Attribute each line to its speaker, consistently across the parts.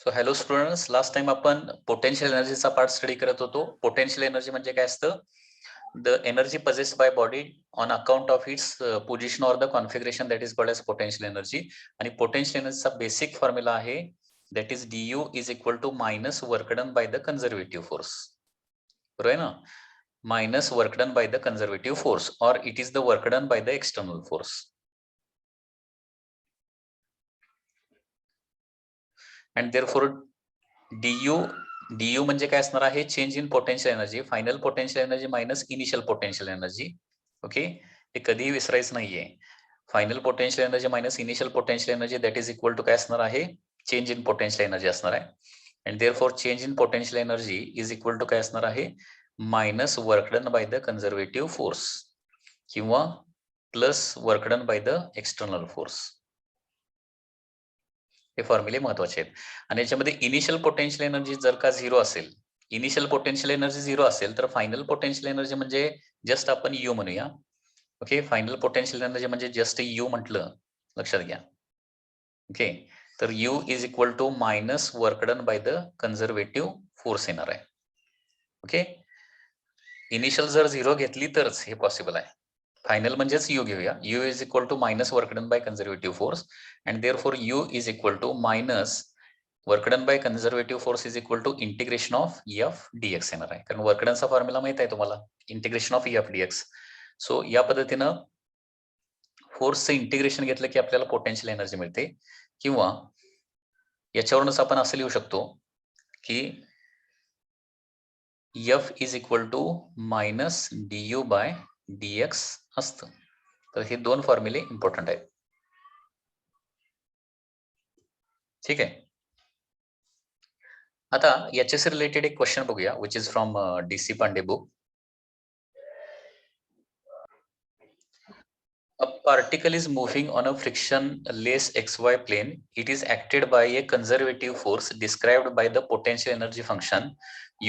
Speaker 1: So hello students, last time आपण potential एनर्जीचा part study करत होतो. पोटेन्शियल एनर्जी म्हणजे काय असतं? The energy possessed by body on account of its position or the configuration that is called as potential energy. आणि potential एनर्जीचा basic formula आहे that is du is equal to minus work done by the conservative force. बरोबर आहे ना? Minus work done by the conservative force or it is the work done by the external force. And therefore du म्हणजे काय असणार आहे? Change in potential energy, final potential energy minus initial potential energy. Okay, हे कधीही विसरायचं नाहीये. Final potential energy minus initial potential energy that is equal to काय असणार आहे? चेंज इन पोटेन्शियल एनर्जी असणार आहे. And therefore change in potential energy is equal to काय असणार आहे? Minus work done by the conservative force किंवा plus work done by the external force. हे फॉर्म्युले महत्वाचे आहेत. आणि याच्यामध्ये इनिशियल पोटेन्शियल एनर्जी जर का 0 असेल, इनिशियल पोटेन्शियल एनर्जी 0 असेल तर फायनल पोटेन्शियल एनर्जी म्हणजे जस्ट आपण यू म्हणूया. ओके, फायनल पोटेन्शियल एनर्जी म्हणजे जस्ट यू म्हटलं, लक्षात घ्या. ओके, तर U is equal to minus work done by the conservative force येणार आहे. ओके, इनिशियल जर 0 घेतली तरच हे पॉसिबल आहे. फायनल म्हणजेच यू घेऊया. U is equal to minus work done by conservative force and therefore U is equal to minus work done by conservative force is equal to integration of F dx येणार आहे. कारण work डनचा formula माहित आहे तुम्हाला, integration of F dx. So या पद्धतीनं फोर्सचं integration घेतलं की आपल्याला पोटेन्शियल एनर्जी मिळते. किंवा याच्यावरूनच आपण असं लिहू शकतो की F is equal to minus d by dx असतं. तर हे दोन फॉर्म्युले इम्पॉर्टंट आहेत. ठीक आहे, आता याच्याशी रिलेटेड एक क्वेश्चन बघूया which is from DC Pandey book. A particle is moving on a frictionless xy plane. It is acted by a conservative force described by the potential energy function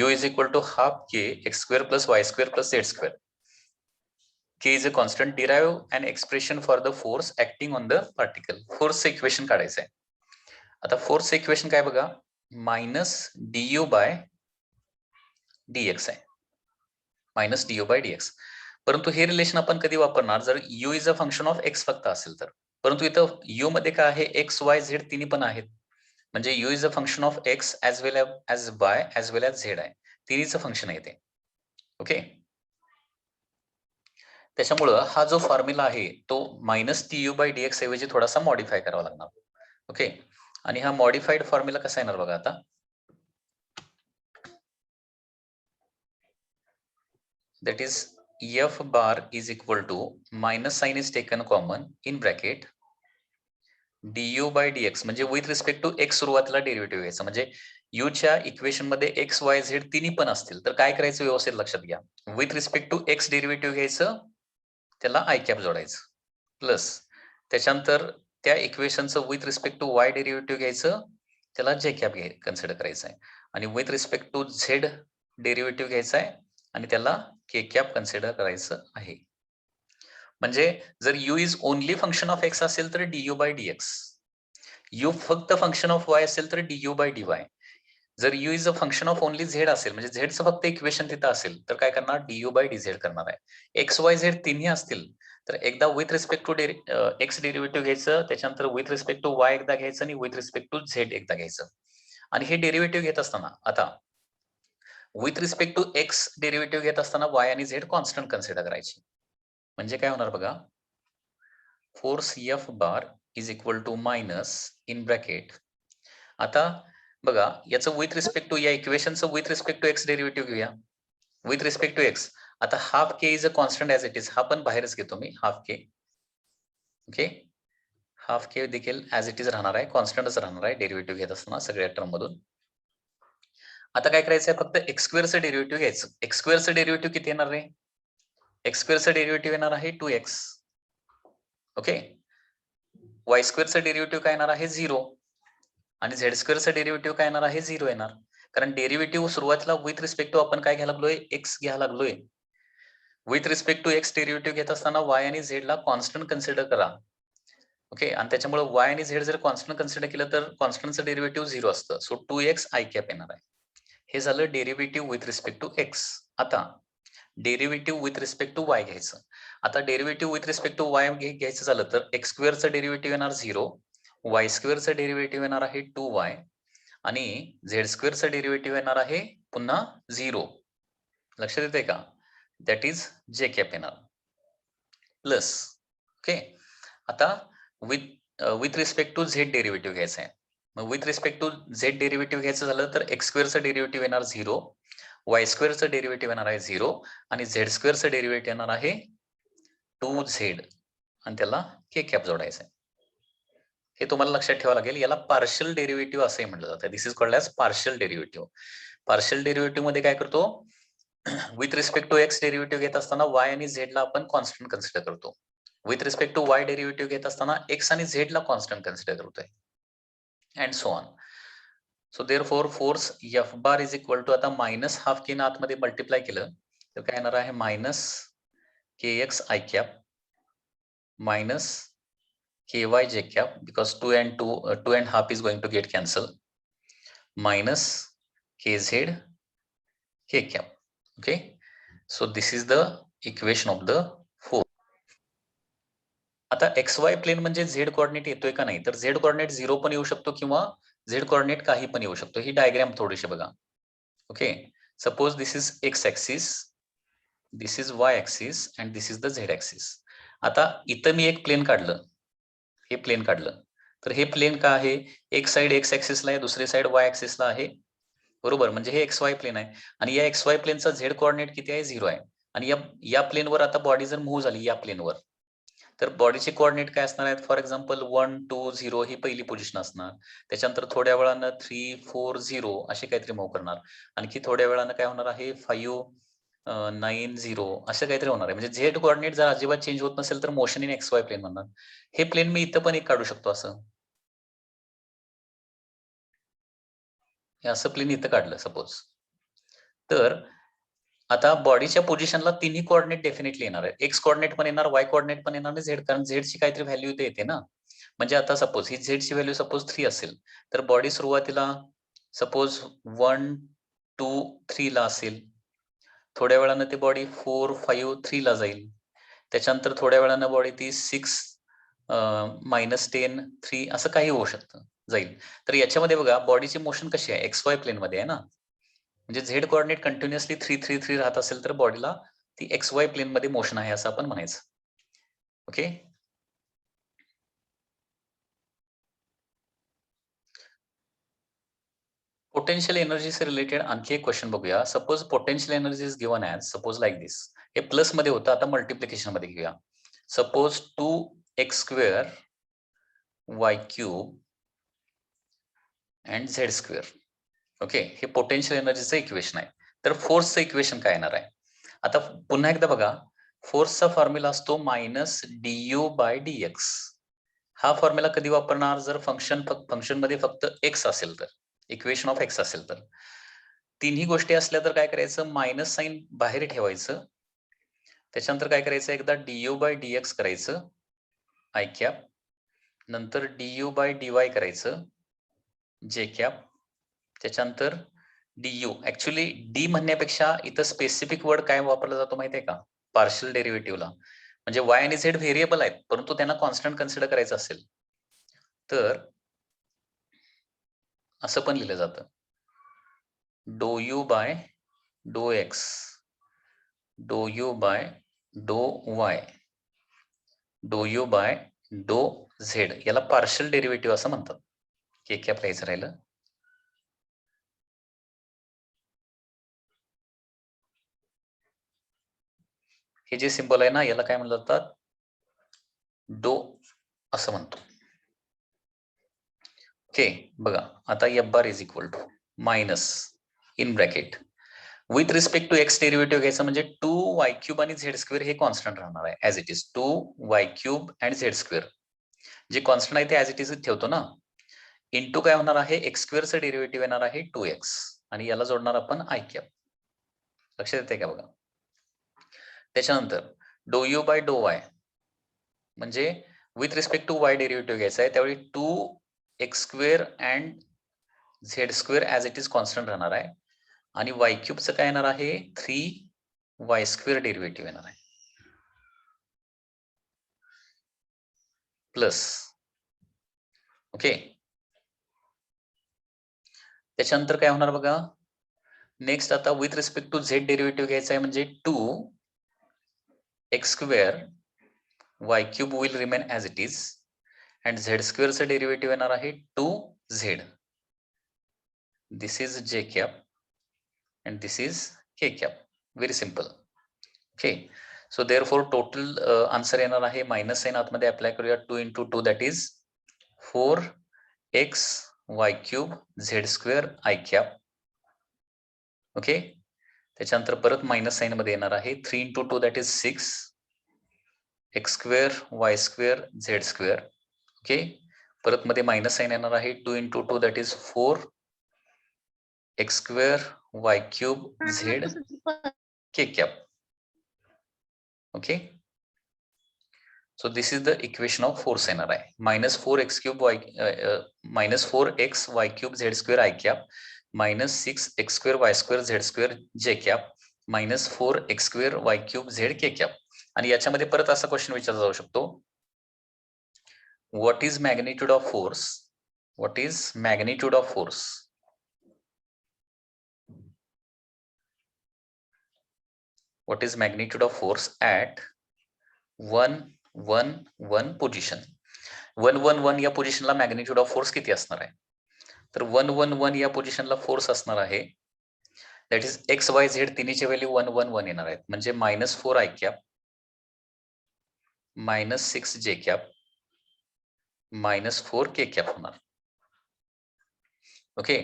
Speaker 1: u is equal to half k x square plus y square plus z square. K is a constant. Derive an expression for the force acting on the particle. Force equation काढायचं आहे. आता force equation काय बघा, minus du bye dx आहे, minus du bye dx. परंतु हे relation आपण कधी वापरणार जर u is a function of x फक्त असेल तर. परंतु इथं u मध्ये काय आहे? x y z तिन्ही पण आहेत. म्हणजे u is a function of x as well as y as well as z आहे. तिन्हीचं फंक्शन आहे ते. ओके, त्याच्यामुळं हा जो फॉर्म्युला आहे तो मायनस du बाय dx ऐवजी थोडासा मॉडिफाय करावा लागणार. ओके, आणि हा मॉडिफाईड फॉर्म्युला कसा येणार बघा आता. That is f bar is equal to minus sign is taken common in bracket du by dx म्हणजे विथ रिस्पेक्ट टू x सुरुवातीला डेरिव्हेटिव्ह घ्यायचं. म्हणजे u च्या इक्वेशन मध्ये x y z तिन्ही पण असतील तर काय करायचं व्यवस्थित लक्षात घ्या. With respect to x derivative घ्यायचं, त्याला i कॅप जोडायचं, प्लस त्याच्यानंतर त्या इक्वेशनचं with respect to y derivative घ्यायचं, त्याला j कॅप कन्सिडर करायचं आहे. आणि with respect to z derivative घ्यायचा आहे आणि त्याला k कॅप कन्सिडर करायचं आहे. म्हणजे जर u is only function of x असेल तर du बाय dx, u फक्त फंक्शन ऑफ y असेल तर du बाय dy. जर u is a function of only z असेल म्हणजे z चं फक्त इक्वेशन तिथं असेल तर काय करणार? du बाय dz करणार आहे. x y z तिन्ही असतील तर एकदा with respect to x derivative घ्यायचं, त्याच्यानंतर विथ रिस्पेक्ट टू y एकदा घ्यायचं आणि विथ रिस्पेक्ट टू z एकदा घ्यायचं. आणि हे डेरिव्हेटिव्ह घेत असताना आता with respect to x derivative घेत असताना y आणि z कॉन्स्टंट कन्सिडर करायची. म्हणजे काय होणार बघा, force F bar is equal to minus in bracket. आता बघा याचं विथ रिस्पेक्ट टू या इक्वेशनचं with respect to x derivative घेऊया. विथ रिस्पेक्ट टू एक्स आता half K is a constant as it is, हा पण बाहेरच घेतो मी half K. Okay, half K देखील ऍज इट इज राहणार आहे, कॉन्स्टंटच राहणार आहे डेरिव्हेटिव्ह घेत असताना सगळ्या टर्म मधून. आता काय करायचं आहे, फक्त एक्स स्क्वेअरचं डेरिव्हेटिव्ह घ्यायचं. एक्स स्क्वेअरचं डेरिव्हेटिव्ह किती येणार आहे? एक्स स्क्वेअरचं डेरिव्हेटिव्ह येणार आहे 2x. ओके, वाय स्क्वेअरचं डेरिव्हेटिव्ह काय येणार आहे? 0. आणि झेड स्क्वेअरचं डेरिव्हेटिव्ह काय येणार आहे? 0 येणार. कारण डेरिव्हेटिव्ह सुरुवातीला विथ रिस्पेक्ट टू आपण काय घ्यायला लागलोय? x घ्यायला लागलोय. With respect to x derivative घेत असताना y आणि z ला कॉन्स्टंट कन्सिडर करा. ओके, आणि त्याच्यामुळे वाय आणि झेड जर कॉन्स्टंट कन्सिडर केलं तर कॉन्स्टंटचं डेरिव्हेटिव्ह 0 असतं. सो 2x आय कॅप येणार आहे. हे झालं derivative with respect to X. आता derivative with respect to Y घ्यायचं. आता derivative with respect to Y घ्यायचं झालं तर एक्स स्क्वेअरचं डेरिव्हेटिव्ह येणार 0, वाय स्क्वेअरचं डेरिव्हेटिव्ह येणार आहे 2y आणि झेड स्क्वेअरचं डेरिव्हेटिव्ह येणार आहे पुन्हा 0. लक्षात येते का? दॅट इज जे कॅप येणार प्लस. ओके, आता with respect to z derivative घ्यायचं आहे. मग with respect to z derivative घ्यायचं झालं तर एक्स स्क्वेअरचं डेरिव्हेटिव्ह येणार 0, वाय स्क्वेअरचं डेरिव्हेटिव्ह येणार आहे 0 आणि झेड स्क्वेअरचं डेरिव्हेटिव्ह येणार आहे 2z आणि त्याला के कॅप जोडायचं आहे. हे तुम्हाला लक्षात ठेवावं लागेल. याला पार्शियल डेरिव्हेटिव्ह असंही म्हटलं जातं. This is called as partial derivative. Partial derivative मध्ये काय करतो, with respect to x derivative घेत असताना वाय आणि झेड ला आपण कॉन्स्टंट कन्सिडर करतो. With respect to Y derivative घेत असताना एक्स आणि झेड ला कॉन्स्टंट कन्सिडर करतोय and so on. So therefore force F bar is equal to, आता मायनस हाफ के आतमध्ये मल्टिप्लाय केलं तर काय येणार आहे, minus K X i cap minus ky j cap, because 2 and half is going to get cancelled, minus kz k cap. Okay, so this is the equation of the force. आता xy plain म्हणजे z coordinate येतोय का नाही, तर z coordinate 0 पण येऊ शकतो किंवा z कोऑर्डिनेट काही पण येऊ शकतो. ही डायग्राम थोडीशी बघा. Okay, suppose this is x axis, this is y axis and this is the z axis. आता इथं मी एक प्लेन काढलं, हे प्लेन काढलं, तर हे प्लेन का आहे, एक साइड एक्स ऍक्सिसला आहे, दुसरी साइड वाय ऍक्सिसला आहे, बरोबर. म्हणजे हे एक्स वाय प्लेन आहे आणि या एक्स वाय प्लेनचा झेड कोऑर्डिनेट किती आहे, 0 आहे. आणि या प्लेनवर आता बॉडी जर मूव्ह झाली या प्लेनवर, तर बॉडीचे कोऑर्डिनेट काय असणार आहेत, फॉर एक्झाम्पल 1 2 0 ही पहिली पोझिशन असणार. त्याच्यानंतर थोड्या वेळानं 3 4 0 असे काहीतरी मूव्ह करणार. आणखी थोड्या वेळानं काय होणार आहे, 5 9 0 असं काहीतरी होणार आहे. म्हणजे झेड कोऑर्डिनेट जर अजिबात चेंज होत नसेल तर motion in x Y plain म्हणणार. हे प्लेन मी इथं पण एक काढू शकतो असं. हे असं प्लेन इथं काढलं सपोज, तर आता बॉडीच्या पोझिशनला तिन्ही कोऑर्डिनेट डेफिनेटली येणार आहे. एक्स कोऑर्डिनेट पण येणार, वाय कोऑर्डिनेट पण येणार आणि झेड, कारण झेडची काहीतरी व्हॅल्यू इथे येते ना. म्हणजे आता सपोज ही झेडची व्हॅल्यू सपोज 3 असेल, तर बॉडी सुरुवातीला सपोज 1 2 3 ला असेल. थोड्या वेळानं ते बॉडी 4 5 3 ला जाईल. त्याच्यानंतर थोड्या वेळानं बॉडी ती 6 -10 3 असं काही होऊ शकतं, जाईल. तर याच्यामध्ये बघा बॉडीची मोशन कशी आहे, एक्स वाय प्लेन मध्ये आहे ना. म्हणजे झेड कोऑर्डिनेट कंटिन्युअसली 3 3 3 राहत असेल तर बॉडीला ती एक्स वाय प्लेन मध्ये मोशन आहे असं आपण म्हणायचं. ओके, पोटेन्शियल एनर्जी से रिलेटेड आणखी एक क्वेश्चन बघूया. Suppose potential energy is given as, suppose like this. हे प्लस मध्ये होतं, आता मल्टिप्लिकेशन मध्ये घेऊया. Suppose 2x² y³ and z². Okay, हे पोटेन्शियल एनर्जीचं इक्वेशन आहे. तर फोर्सचं इक्वेशन काय येणार आहे, आता पुन्हा एकदा बघा. फोर्सचा फॉर्म्युला असतो -du/dx. हा फॉर्म्युला कधी वापरणार, जर फंक्शन मध्ये फक्त x असेल तर, इक्वेशन ऑफ x असेल तर. तिन्ही गोष्टी असल्या तर काय करायचं, मायनस साइन बाहेर ठेवायचं. त्याच्यानंतर काय करायचं, एकदा du/dx करायचं आय कॅप, नंतर du/dy करायचं जे कॅप, त्याच्यानंतर du. ऍक्च्युअली डी म्हणण्यापेक्षा इथं स्पेसिफिक वर्ड काय वापरला जातो माहिती आहे का, पार्शियल डेरिव्हेटिव्हला. म्हणजे वाय आणि झेड व्हेरिएबल आहेत, परंतु त्यांना कॉन्स्टंट कन्सिडर करायचं असेल तर असं पण लिहिलं जातं, डो यू बाय डो एक्स, डो यू बाय डो वाय, डो यू बाय डो झेड. याला पार्शियल डेरिव्हेटिव्ह असं म्हणतात. के कॅप लिहायचं राहिलं. हे जे सिंबल आहे ना, याला काय म्हणलं जातात, डो असं म्हणतो. ओके, बघा आता F bar is equal to minus in bracket with respect to x derivative घ्यायचं, म्हणजे 2y³ आणि z² हे कॉन्स्टंट राहणार आहे as it is. 2y³ and z², जे कॉन्स्टंट आहे ते ऍज इट इज ठेवतो ना. इंटू काय होणार आहे, x² डेरिव्हेटिव्ह येणार आहे 2x आणि याला जोडणार आपण आय कॅप. लक्षात येते का बघा. त्याच्यानंतर do U by do y, म्हणजे with respect to Y derivative घ्यायचा आहे त्यावेळी 2x² and z² as it is constant राहणार आहे आणि y³ काय येणार आहे 3y² डेरिव्हेटिव्ह येणार आहे प्लस ओके. त्याच्यानंतर काय होणार बघा नेक्स्ट आता with respect to z derivative घ्यायचा आहे म्हणजे 2x² y³ will remain as it is and z² चं डेरिव्हेटिव्ह येणार आहे 2z. This is j cap and this is k cap. Very simple. Okay. So therefore total answer येणार आहे minus sign आतमध्ये apply करूया 2 into 2 that is 4x y³ z² I cap. Okay. त्याच्यानंतर परत minus sign मध्ये येणार आहे 3 into 2 that is 6 x² y² z². Okay. परत मध्ये मायनस साइन येणार आहे 2 into 2 that is 4 x² y³ z k cap. Okay. So this is the equation of force NRI. Minus 4x cube y minus 4x y³ z² I cap minus 6x² y² z² j cap minus 4x² y³ z k cap. आणि याच्यामध्ये परत असा question विचारला जाऊ शकतो what is magnitude of force? What is magnitude of force? What is magnitude of force at 1 1 1 position? 1 1 1 या पोझिशनला magnitude of force किती असणार आहे? तर 1 1 1 या पोझिशनला फोर्स असणार आहे that is X Y Z तिन्हीचे व्हॅल्यू 1 1 1 येणार आहेत म्हणजे -4 I cap -6 J cap -4 K cap होणार. ओके.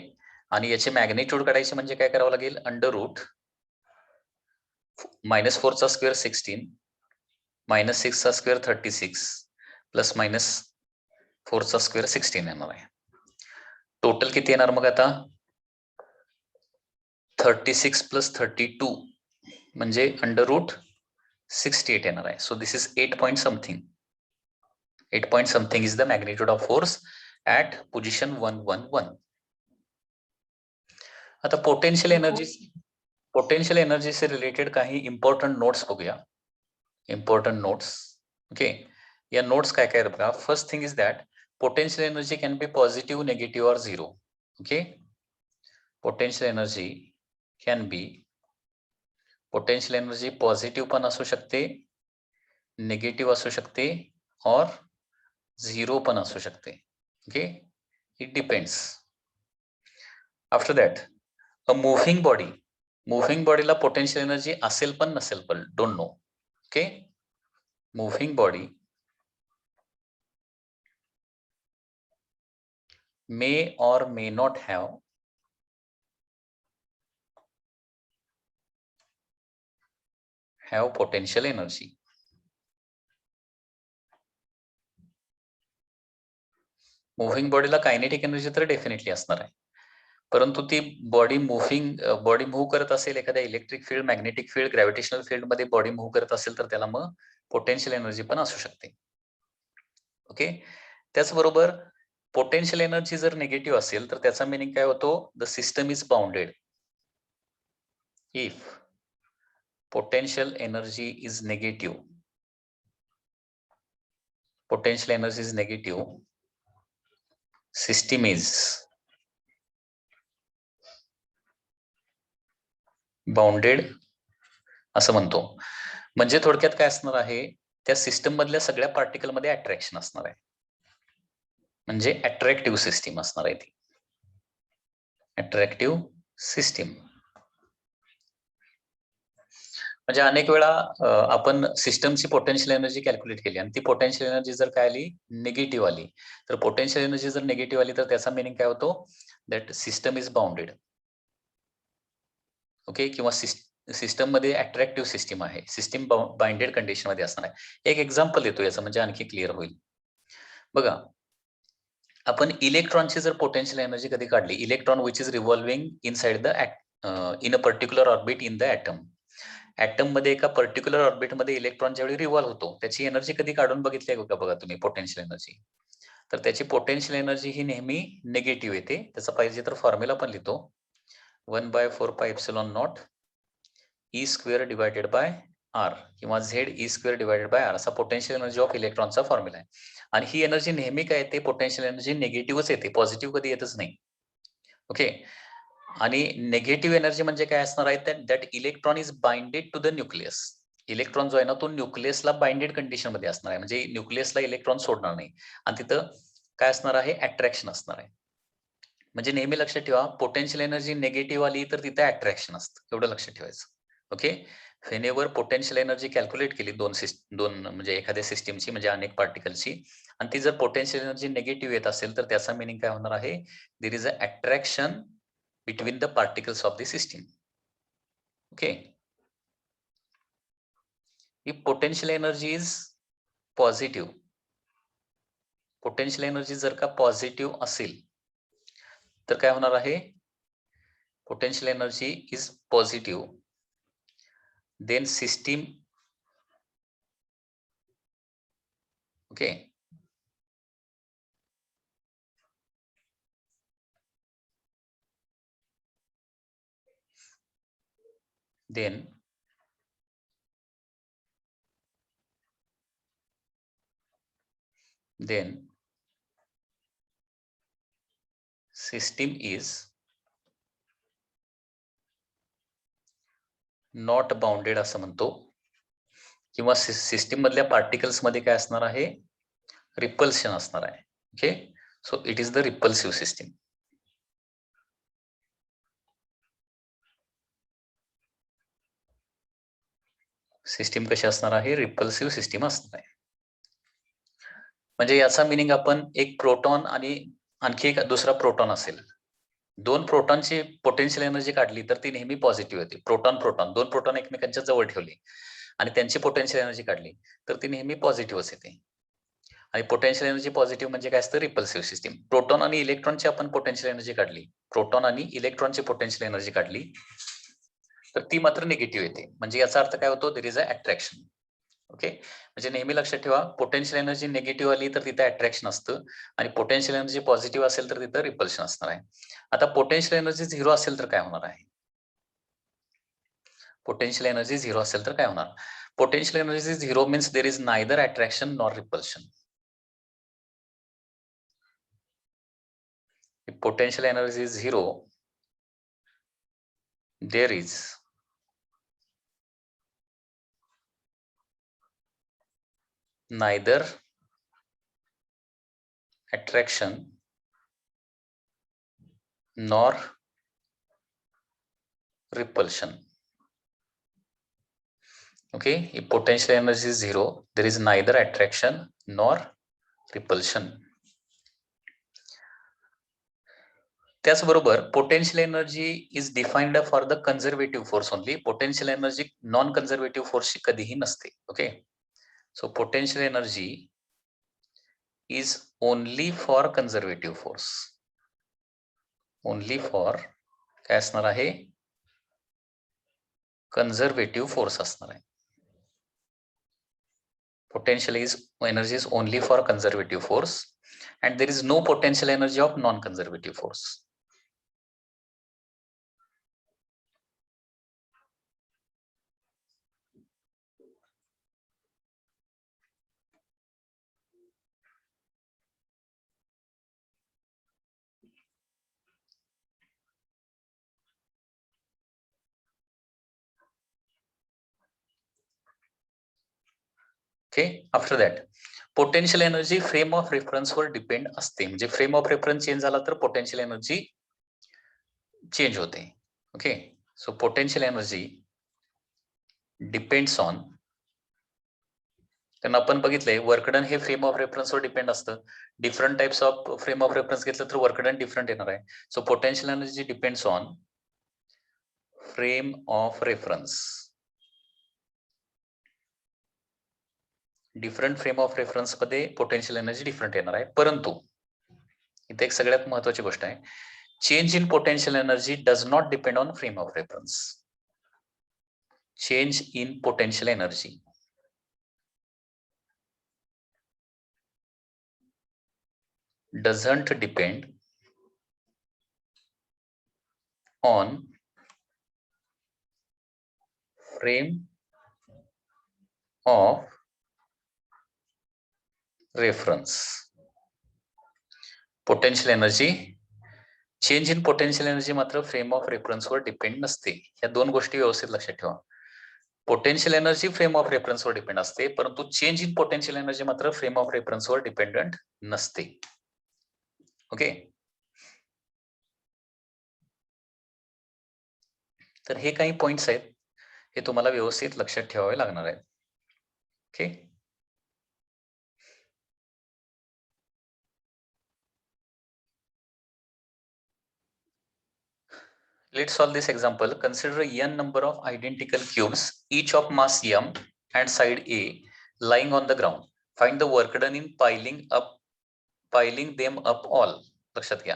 Speaker 1: आणि याचे मॅग्निट्यूड काढायचे म्हणजे काय करावं लागेल अंडर रूट -4 चा स्क्वेअर 16 -6 चा स्क्वेअर 36 प्लस -4 चा स्क्वेअर 16 येणार आहे. टोटल किती येणार मग आता 36 प्लस 32 म्हणजे अंडर रूट 68 येणार आहे. So this is 8 point something. 8 point something is the magnitude of force at position 1 1 1. आता पोटेन्शियल एनर्जी से रिलेटेड काही इम्पॉर्टंट नोट्स बघूया. Important notes. ओके. या नोट्स काय काय बघा. First thing is that potential energy can be positive negative or zero. Okay. Potential energy can be potential energy positive पण असू शकते नेगेटिव्ह असू शकते और झिरो पण असू शकते. Okay. It depends. After that a moving बॉडीला पोटेन्शियल एनर्जी असेल पण नसेल पण don't know. Okay. Moving body may or may not have potential energy. Moving बॉडीला कायनेटिक एनर्जी तर डेफिनेटली असणार आहे परंतु ती बॉडी मूव्ह करत असेल एखाद्या electric field magnetic field gravitational field मध्ये बॉडी मूव्ह करत असेल तर त्याला मग पोटेन्शियल एनर्जी पण असू शकते. ओके. त्याचबरोबर पोटेन्शियल एनर्जी जर निगेटिव्ह असेल तर त्याचा मिनिंग काय होतो the system is bounded. If potential energy is negative, system is bounded असं म्हणतो. म्हणजे थोडक्यात काय असणार आहे त्या सिस्टम मधल्या सगळ्या पार्टिकल मध्ये अट्रॅक्शन असणार आहे म्हणजे अट्रॅक्टिव्ह सिस्टीम असणार आहे ती अट्रॅक्टिव्ह सिस्टीम. म्हणजे अनेक वेळा आपण सिस्टमची पोटेन्शियल एनर्जी कॅल्क्युलेट केली आणि ती पोटेन्शियल एनर्जी जर काय आली निगेटिव्ह आली तर पोटेन्शियल एनर्जी जर निगेटिव्ह आली तर त्याचा मिनिंग काय होतो that system is bounded. Okay. किंवा सिस्टम मध्ये अट्रॅक्टिव्ह सिस्टीम आहे सिस्टीम बाइंडेड कंडिशन मध्ये असणार आहे. एक एक्झाम्पल देतो याचं म्हणजे आणखी क्लिअर होईल. बघा आपण इलेक्ट्रॉनची जर पोटेन्शियल एनर्जी कधी काढली electron which is revolving inside the in a particular orbit in the atom atom मध्ये एका पर्टिक्युलर ऑर्बिटमध्ये इलेक्ट्रॉन ज्यावेळी रिव्हॉल्व्ह होतो त्याची एनर्जी कधी काढून बघितली का बघा तुम्ही, पोटेन्शियल एनर्जी. तर त्याची पोटेन्शियल एनर्जी ही नेहमी निगेटिव्ह येते. त्याचा पाहिजे तर फॉर्म्युला पण लिहितो. 1/4πε0 e square divided by R किंवा Z e square divided by R असा पोटेन्शियल एनर्जी ऑफ इलेक्ट्रॉनचा फॉर्म्युला आहे. आणि ही एनर्जी नेहमी काय येते, पोटेन्शियल एनर्जी निगेटिव्हच येते, पॉझिटिव्ह कधी येतच नाही. ओके. आणि निगेटिव्ह एनर्जी म्हणजे काय असणार आहे, that electron is binded to the nucleus. Electron जो आहे ना तो न्यूक्लियसला बाइंडेड कंडिशन मध्ये असणार आहे, म्हणजे न्यूक्लियसला इलेक्ट्रॉन सोडणार नाही. आणि तिथं काय असणार आहे, अट्रॅक्शन असणार आहे. म्हणजे नेहमी लक्षात ठेवा, पोटेन्शियल एनर्जी निगेटिव्ह आली तर तिथे अट्रॅक्शन असतं, एवढं लक्षात ठेवायचं. Okay. Whenever potential energy calculate केली दोन म्हणजे एखाद्या सिस्टीमची म्हणजे अनेक पार्टिकलची, आणि ती जर पोटेन्शियल एनर्जी निगेटिव्ह येत असेल तर त्याचा मिनिंग काय होणार आहे, there is a attraction between the particles of the system. Okay. If potential energy is positive, potential energy जर का पॉझिटिव्ह असेल तर काय होणार आहे, potential energy is positive, then system, okay, then system is not bounded असं म्हणतो, किंवा सिस्टीम मधल्या पार्टिकल्स मध्ये काय असणार आहे, रिपल्शन असणार आहे. Okay. So it is the repulsive system. System कशी असणार आहे, रिपल्सिव्ह सिस्टीम असणार आहे. म्हणजे याचा मिनिंग आपण एक प्रोटॉन आणि आणखी एक दुसरा प्रोटॉन असेल, दोन प्रोटॉनची पोटेन्शियल एनर्जी काढली तर ती नेहमी पॉझिटिव्ह होती. प्रोटॉन दोन प्रोटॉन एकमेकांच्या जवळ ठेवली आणि त्यांची पोटेन्शियल एनर्जी काढली तर ती नेहमी पॉझिटिव्हच येते. आणि पोटेन्शियल एनर्जी पॉझिटिव्ह म्हणजे काय असतं, रिपल्सिव्ह सिस्टीम. प्रोटॉन आणि इलेक्ट्रॉनची आपण पोटेन्शियल एनर्जी काढली, प्रोटॉन आणि इलेक्ट्रॉनची पोटेन्शियल एनर्जी काढली तर ती मात्र निगेटिव्ह येते. म्हणजे याचा अर्थ काय होतो, there is a attraction. Okay. म्हणजे नेहमी लक्षात ठेवा, पोटेन्शियल एनर्जी निगेटिव्ह आली तर तिथे अट्रॅक्शन असतं आणि पोटेन्शियल एनर्जी पॉझिटिव्ह असेल तर तिथं रिपल्शन असणार आहे. आता पोटेन्शियल एनर्जी 0 असेल तर काय होणार आहे, पोटेन्शियल एनर्जी 0 असेल तर काय होणार, potential energy 0 means there is neither attraction nor repulsion. If potential energy is 0, there is neither attraction nor repulsion. Okay, if potential energy is 0, there is neither attraction nor repulsion. त्याचबरोबर potential energy is defined for the conservative force only. Potential energy non conservative फोर्सची कधीही नसते. Okay. So potential energy is only for conservative force, only for काय असणार आहे, conservative force असणार आहे. Potential energy is only for conservative force and there is no potential energy of non-conservative force. Okay, after that potential energy frame of reference वर depend असते. म्हणजे frame of reference change झाला तर potential energy change होते. Okay. So potential energy depends on, कारण आपण बघितलंय work done हे फ्रेम ऑफ रेफरन्स वर डिपेंड असतं. Different types of frame of reference घेतलं तर वर्क डन डिफरंट येणार आहे. So potential energy depends on frame of reference. Different frame of reference मध्ये पोटेन्शियल एनर्जी डिफरंट येणार आहे. परंतु इथे एक सगळ्यात महत्वाची गोष्ट आहे, change in potential energy does not depend on frame of reference. change in potential energy doesn't depend on frame of reference. Potential energy change in potential energy मात्र फ्रेम ऑफ रेफरन्सवर डिपेंड नसते. या दोन गोष्टी व्यवस्थित लक्षात ठेवा. पोटेन्शियल एनर्जी फ्रेम ऑफ रेफरन्सवर डिपेंड असते, परंतु चेंज इन पोटेन्शियल एनर्जी मात्र फ्रेम ऑफ रेफरन्सवर डिपेंडंट नसते. ओके, तर हे काही पॉइंट्स आहेत, हे तुम्हाला व्यवस्थित लक्षात ठेवावे लागणार आहेत. Okay, let's solve this example. Consider n number of identical cubes, each of mass m and side A, lying on the ground. Find the work done in piling them up all. लक्षात घ्या,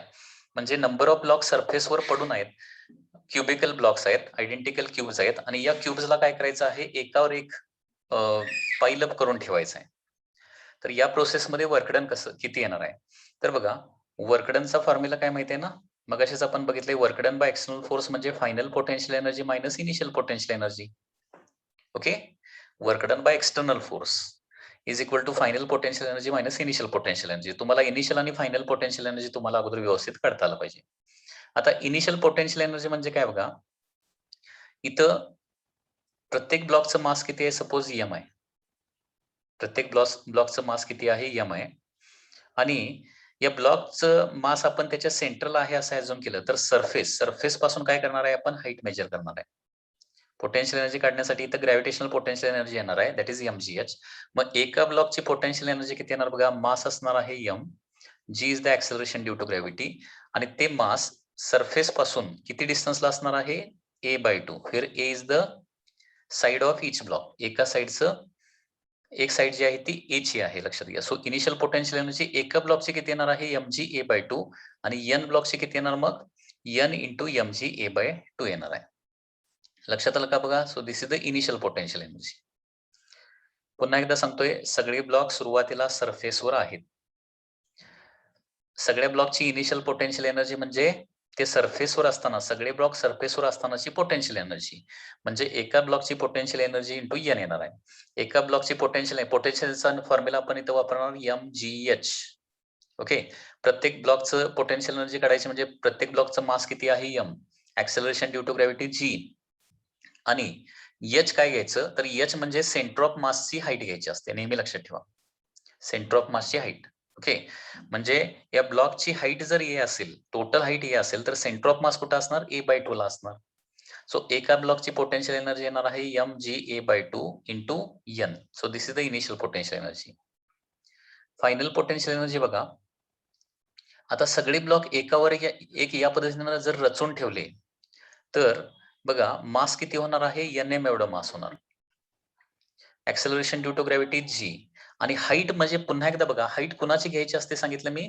Speaker 1: म्हणजे number of block सरफेसवर पडून आहेत, cubical blocks आहेत, identical cubes आहेत, आणि या क्यूब्सला काय करायचं आहे, एकावर एक पाईल अप करून ठेवायचं आहे. तर या प्रोसेसमध्ये वर्कडन कसं किती येणार आहे, तर बघा वर्कडनचा फॉर्म्युला काय माहिती आहे ना, मग असेच आपण बघितले, वर्कडन बाय एक्सटर्नल फोर्स म्हणजे final potential energy minus initial potential energy. Okay, work done by external force is equal to final potential energy minus initial potential energy. तुम्हाला इनिशियल आणि फायनल पोटेन्शियल एनर्जी तुम्हाला अगोदर व्यवस्थित कळता आलं पाहिजे. आता इनिशियल पोटेन्शियल एनर्जी म्हणजे काय बघा, इथं प्रत्येक ब्लॉकचं मास किती आहे, सपोज एम आहे. प्रत्येक ब्लॉकचं मास किती आहे, एम आहे. आणि या ब्लॉकचं मास आपण त्याच्या सेंटरला आहे असं ऍझ्युम केलं तर सरफेस पासून काय करणार आहे, आपण हाईट मेजर करणार आहे. पोटेन्शियल एनर्जी काढण्यासाठी इथं ग्रॅव्हिटेशनल पोटेन्शियल एनर्जी येणार आहे, दॅट इज mgh. मग एका ब्लॉकची पोटेन्शियल एनर्जी किती येणार बघा, मास असणार आहे m, g is the acceleration due to gravity, आणि ते मास सरफेस पासून किती डिस्टन्सला असणार आहे, a/2. फिर a is the side of each block, एका साइडचं एक साइड जी आहे ती ए ची आहे, लक्षात घ्या. सो इनिशियल पोटेन्शियल एनर्जी एका ब्लॉकची किती येणार आहे, mg a/2, आणि n ब्लॉकची किती येणार, मग n इंटू mg a/2 येणार आहे. लक्षात आलं का बघा. So this is the initial potential energy. पुन्हा एकदा सांगतोय, सगळे ब्लॉक सुरुवातीला सरफेसवर आहेत. सगळ्या ब्लॉकची इनिशियल पोटेन्शियल एनर्जी म्हणजे ते सरफेसवर असताना, सगळे ब्लॉक सरफेसवर असतानाची पोटेन्शियल एनर्जी, म्हणजे एका ब्लॉकची पोटेन्शियल एनर्जी इंटू n येणार आहे. एका ब्लॉकची पोटेन्शियलचा फॉर्म्युला आपण इथं वापरणार mgh. ओके, प्रत्येक ब्लॉकचं पोटेन्शियल एनर्जी काढायची म्हणजे प्रत्येक ब्लॉकचं मास किती आहे, m, acceleration due to gravity g, आणि h काय घ्यायचं, तर h म्हणजे सेंटर ऑफ मासची हाईट घ्यायची असते, नेहमी लक्षात ठेवा, सेंटर ऑफ मासची हाईट. ओके, म्हणजे या ब्लॉकची हाईट जर ए असेल, टोटल हाईट ए असेल, तर सेंटर ऑफ मास कुठं असणार, a/2 ला असणार. सो एका ब्लॉकची पोटेन्शियल एनर्जी येणार आहे mg a/2 into n. So this is the initial potential energy. Final potential energy बघा, आता सगळे ब्लॉक एकावर एक या पद्धतीने जर रचून ठेवले तर बघा मास किती होणार आहे, nm एवढं मास होणार, acceleration due to gravity g, आणि हाईट म्हणजे पुन्हा एकदा बघा, हाईट कुणाची घ्यायची असते सांगितलं मी,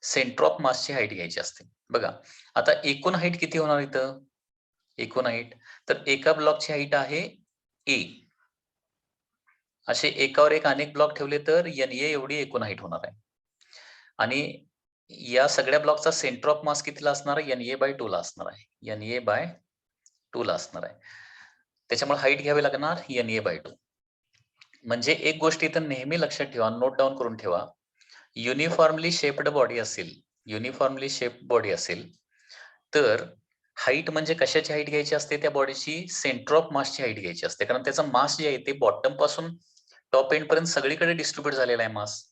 Speaker 1: सेंटर ऑफ मासची हाईट घ्यायची असते. बघा आता एकूण हाईट किती होणार इथं, एकूण हाईट, तर एका ब्लॉकची हाईट आहे a, असे एकावर एक अनेक ब्लॉक ठेवले तर na एवढी एकूण हाईट होणार आहे. आणि या सगळ्या ब्लॉकचा सेंटर ऑफ मास कितीला असणार आहे, na/2 ला असणार आहे, na/2 ला असणार आहे. त्याच्यामुळे हाईट घ्यावी लागणार na/2. म्हणजे एक गोष्ट इथं नेहमी लक्षात ठेवा, नोट डाऊन करून ठेवा, युनिफॉर्मली शेप्ड बॉडी असेल, युनिफॉर्मली शेप्ड बॉडी असेल तर हाईट म्हणजे कशाची हाईट घ्यायची असते, त्या बॉडीची सेंटर ऑफ मासची हाईट घ्यायची असते, कारण त्याचा मास जे आहे ते बॉटम पासून टॉप एंड पर्यंत सगळीकडे डिस्ट्रीब्युट झालेला आहे मास,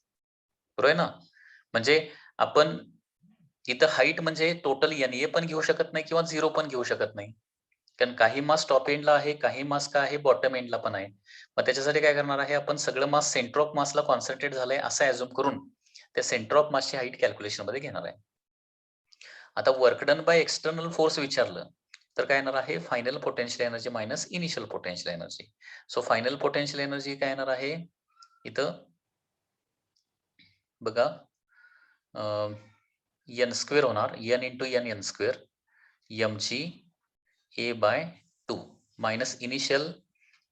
Speaker 1: बरोबर आहे ना. म्हणजे आपण इथं हाईट म्हणजे टोटल na पण घेऊ शकत नाही किंवा 0 पण घेऊ शकत नाही, कारण काही मास टॉप एंडला आहे, काही मास काय आहे, बॉटम एंडला पण आहे. मग त्याच्यासाठी काय करणार आहे, आपण सगळं मास सेंटर ऑफ मासला कॉन्सन्ट्रेट झालंय असं ऍझ्युम करून त्या सेंटर ऑफ मासची हाईट कॅल्क्युलेशन मध्ये घेणार आहे. आता work done by external force विचारलं तर काय येणार आहे, final potential energy minus initial potential energy. So final potential energy काय येणार आहे इथं बघा, n स्क्वेअर होणार, n into n square mg a/2 minus initial